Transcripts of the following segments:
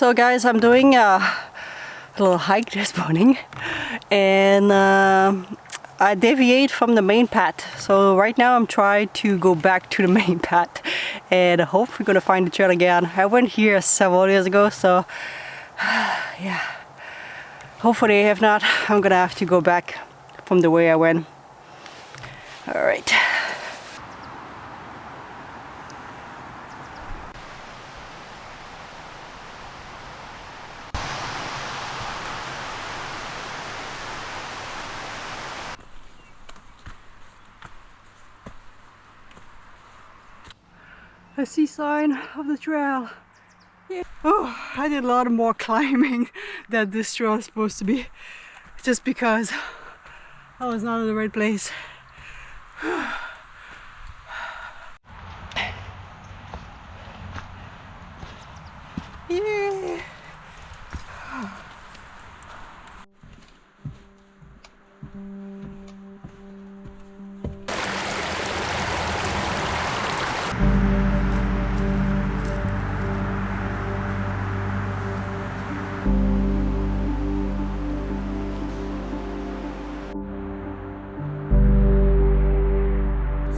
So guys, I'm doing a little hike this morning, and I deviate from the main path. So right now I'm trying to go back to the main path and hope we're gonna find the trail again. I went here several years ago, so yeah. Hopefully, if not, I'm gonna have to go back from the way I went. All right. I see sign of the trail. Yeah. Oh, I did a lot more climbing than this trail is supposed to be, just because I was not in the right place. Yeah.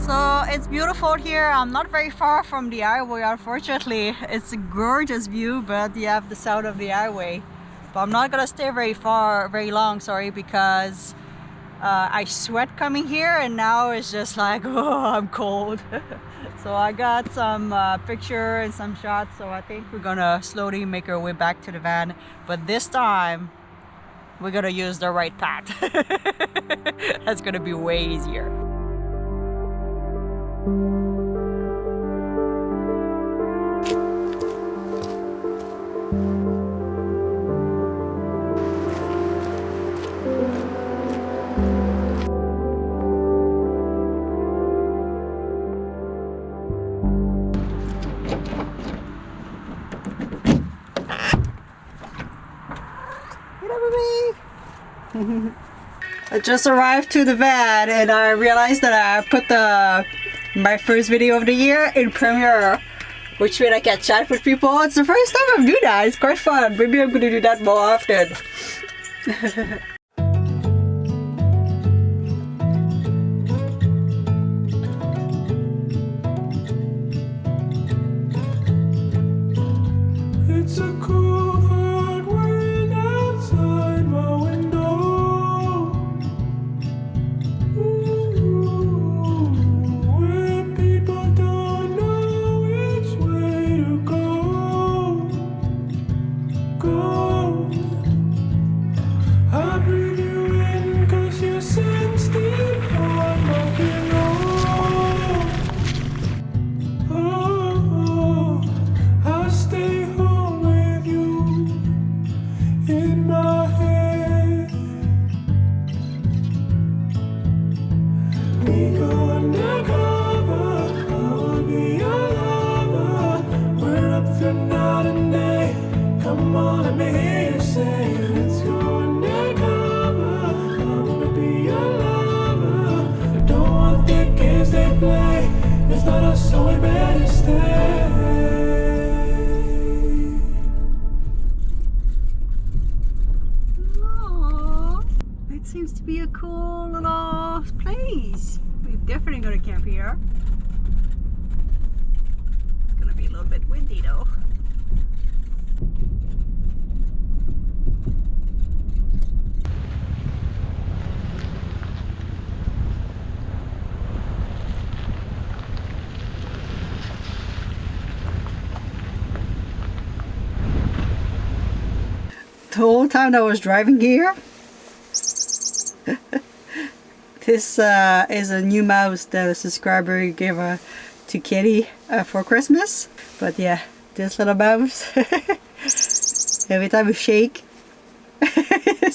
So it's beautiful here. I'm not very far from the highway, unfortunately. It's a gorgeous view, but you have the sound of the highway. But I'm not gonna stay very long, sorry, because I sweat coming here, and now it's just like, oh, I'm cold. So I got some picture and some shots, so I think we're gonna slowly make our way back to the van. But this time, we're gonna use the right path. That's gonna be way easier. I just arrived to the van and I realized that I put my first video of the year in Premiere, which means I can chat with people. It's the first time I'm doing that. It's quite fun. Maybe I'm gonna do that more often. It's a cool hard world outside my window. Ooh, where people don't know which way to go. I breathe you in 'cause you sense deep on my pillow. Oh, I stay home with you in my head. We go undercover, I will be your lover. We're up for night and day. Come on, let me hear you say, let's go undercover. I wanna be your lover. I don't want the games they play. It's not us, so we better stay. Aww, it seems to be a cool little place. We're definitely gonna camp here. It's gonna be a little bit windy though. The whole time that I was driving here, this is a new mouse that a subscriber gave to Kitty for Christmas. But yeah, this little mouse, every time we shake,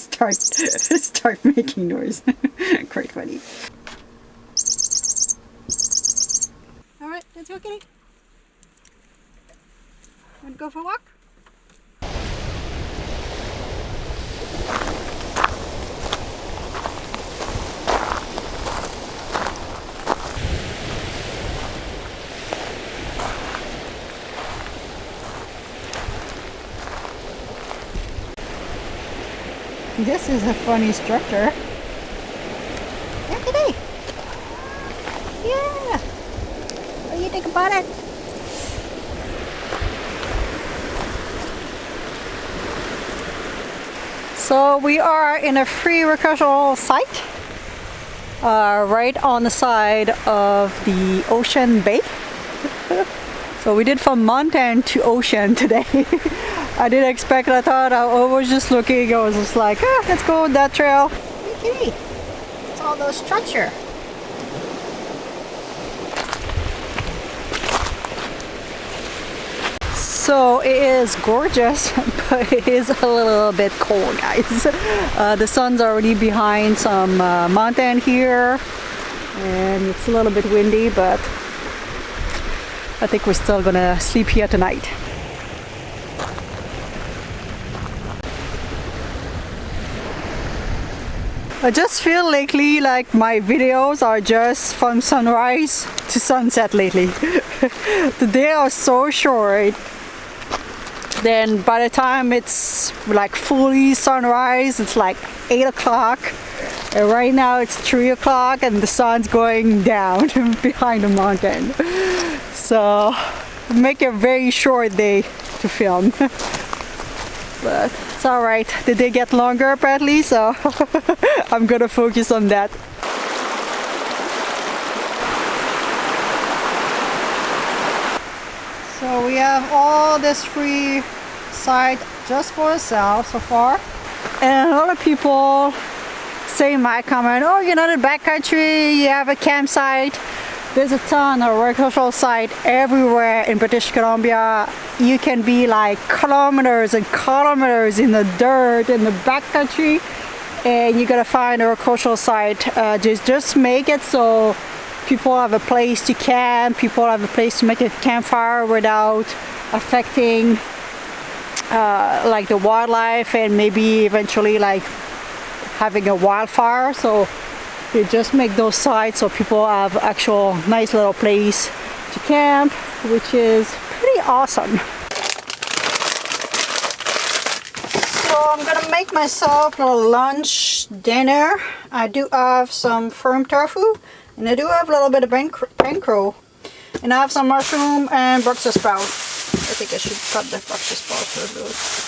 start making noise. Quite funny. All right, let's go, Kitty. Want to go for a walk? This is a funny structure. Look at it. Yeah. What do you think about it? So we are in a free recreational site right on the side of the ocean bay. So we did from mountain to ocean today. I didn't expect it. I thought I was just looking. I was just like, let's go on that trail. Okay, it's all those structure. So it is gorgeous, but it is a little bit cold, guys. The sun's already behind some mountain here, and it's a little bit windy, but I think we're still gonna sleep here tonight. I just feel lately like my videos are just from sunrise to sunset lately. The day are so short. Then by the time it's like fully sunrise, it's like 8 o'clock. And right now it's 3 o'clock and the sun's going down behind the mountain. So make a very short day to film. But it's alright. The day get longer apparently, so I'm gonna focus on that. So we have all this free site just for ourselves so far. And a lot of people say in my comment, oh, you're not in backcountry, you have a campsite. There's a ton of recreational site everywhere in British Columbia. You can be like kilometers and kilometers in the dirt in the backcountry, and you gotta find a recreational site. Just make it so people have a place to camp, people have a place to make a campfire without affecting like the wildlife and maybe eventually like having a wildfire. So they just make those sites so people have actual nice little place to camp, which is pretty awesome. So I'm gonna make myself a little lunch dinner. I do have some firm tofu, and I do have a little bit of pancro, and I have some mushroom and Brussels sprout. I think I should cut the Brussels sprout first.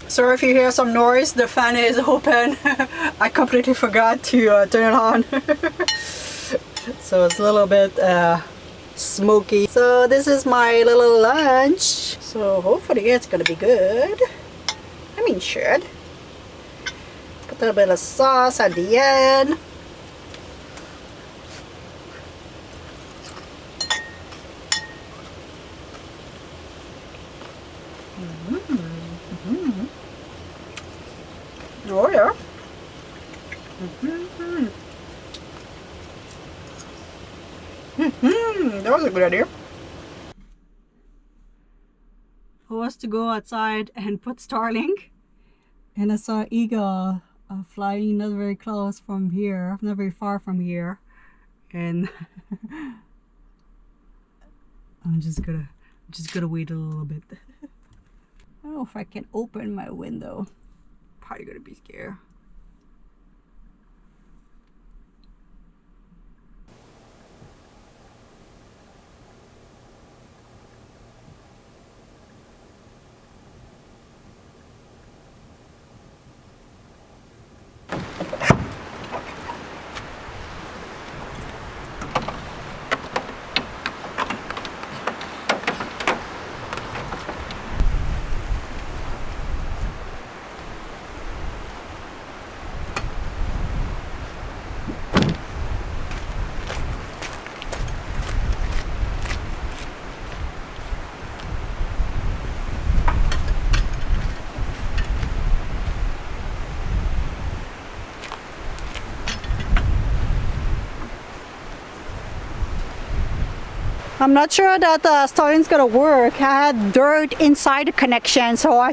Sorry if you hear some noise, the fan is open. I completely forgot to turn it on. So it's a little bit smoky. So this is my little lunch. So hopefully it's gonna be good. I mean, should. Put a little bit of sauce at the end. Oh yeah. That was a good idea. I was to go outside and put Starlink, and I saw eagle flying not very close from here, not very far from here, and I'm just gonna wait a little bit. I don't know if I can open my window. Probably gonna be scared. I'm not sure that the stalling's gonna work. I had dirt inside the connection, so I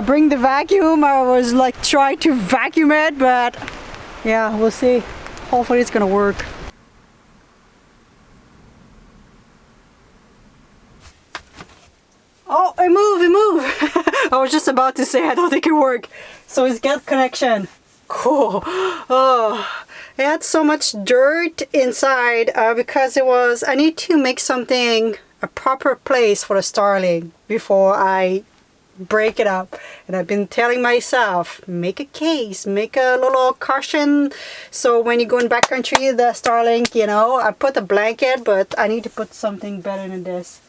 bring the vacuum. I was like try to vacuum it, but yeah, we'll see. Hopefully it's gonna work. Oh, it moved. I was just about to say I don't think it worked. So it's got connection. Cool. Oh, it had so much dirt inside because I need to make something a proper place for the starling before I break it up. And I've been telling myself, make a case, make a little cushion, so when you go in backcountry, the starling, you know, I put a blanket, but I need to put something better than this.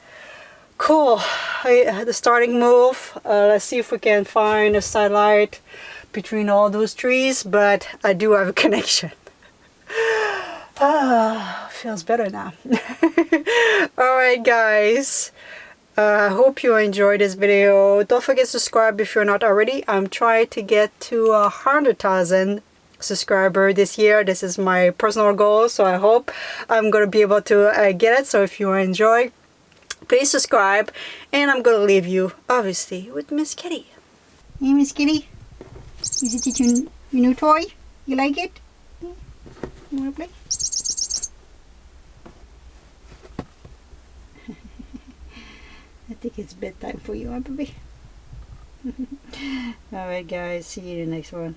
Cool. The starting move. Let's see if we can find a satellite between all those trees, but I do have a connection. Feels better now. Alright guys, I hope you enjoyed this video. Don't forget to subscribe if you're not already. I'm trying to get to 100,000 subscribers this year. This is my personal goal, so I hope I'm gonna be able to get it. So if you enjoy, please subscribe, and I'm gonna leave you obviously with Miss Kitty. Hey Miss Kitty, is it your new toy? You like it? You wanna play? I think it's bedtime for you, huh, baby? Alright guys, see you in the next one.